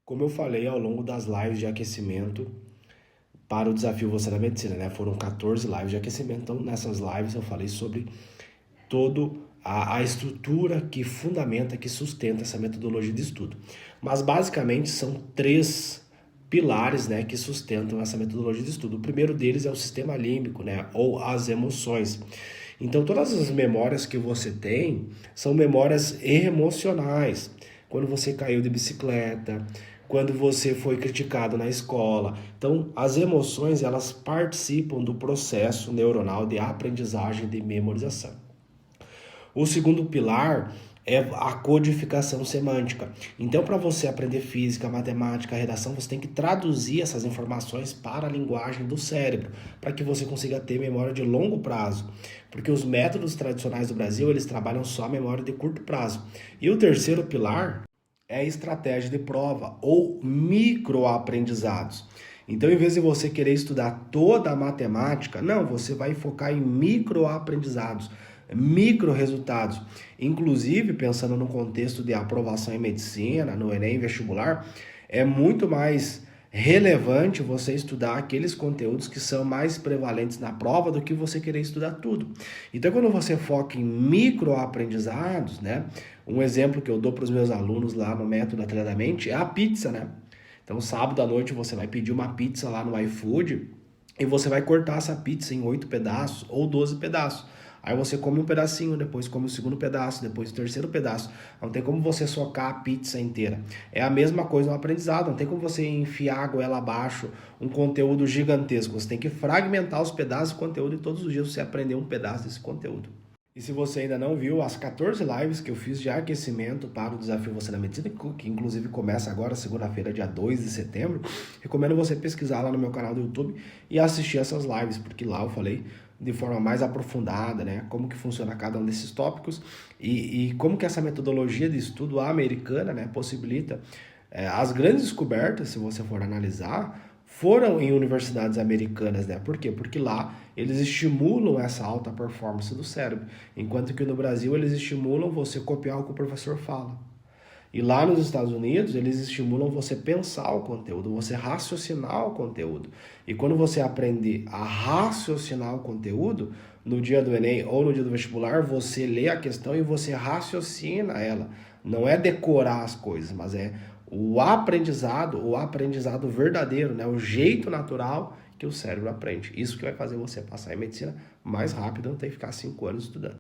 Como eu falei ao longo das lives de aquecimento para o desafio Você na Medicina, né? Foram 14 lives de aquecimento, então nessas lives eu falei sobre toda a estrutura que fundamenta, que sustenta essa metodologia de estudo. Mas basicamente são três pilares, né, que sustentam essa metodologia de estudo. O primeiro deles é o sistema límbico, né, ou as emoções. Então todas as memórias que você tem são memórias emocionais. Quando você caiu de bicicleta, quando você foi criticado na escola. Então, as emoções, elas participam do processo neuronal de aprendizagem de memorização. O segundo pilar é a codificação semântica. Então, para você aprender física, matemática, redação, você tem que traduzir essas informações para a linguagem do cérebro, para que você consiga ter memória de longo prazo. Porque os métodos tradicionais do Brasil, eles trabalham só a memória de curto prazo. E o terceiro pilar é a estratégia de prova ou microaprendizados. Então, em vez de você querer estudar toda a matemática, não, você vai focar em microaprendizados, micro resultados. Inclusive, pensando no contexto de aprovação em medicina, no Enem vestibular, é muito mais relevante você estudar aqueles conteúdos que são mais prevalentes na prova do que você querer estudar tudo. Então, quando você foca em microaprendizados, né? Um exemplo que eu dou para os meus alunos lá no Método Atletamente é a pizza, né? Então, sábado à noite você vai pedir uma pizza lá no iFood e você vai cortar essa pizza em 8 pedaços ou 12 pedaços. Aí você come um pedacinho, depois come o segundo pedaço, depois o terceiro pedaço. Não tem como você socar a pizza inteira. É a mesma coisa no aprendizado. Não tem como você enfiar a goela abaixo um conteúdo gigantesco. Você tem que fragmentar os pedaços do conteúdo e todos os dias você aprender um pedaço desse conteúdo. E se você ainda não viu as 14 lives que eu fiz de aquecimento para o Desafio Você na Medicina, que inclusive começa agora, segunda-feira, dia 2 de setembro, recomendo você pesquisar lá no meu canal do YouTube e assistir essas lives, porque lá eu falei de forma mais aprofundada, né, como que funciona cada um desses tópicos e como que essa metodologia de estudo americana, né, possibilita as grandes descobertas, se você for analisar, foram em universidades americanas, né? Por quê? Porque lá eles estimulam essa alta performance do cérebro, enquanto que no Brasil eles estimulam você copiar o que o professor fala. E lá nos Estados Unidos, eles estimulam você pensar o conteúdo, você raciocinar o conteúdo. E quando você aprender a raciocinar o conteúdo, no dia do Enem ou no dia do vestibular, você lê a questão e você raciocina ela. Não é decorar as coisas, mas é o aprendizado verdadeiro, né? O jeito natural que o cérebro aprende. Isso que vai fazer você passar em medicina mais rápido, não ter que ficar 5 anos estudando.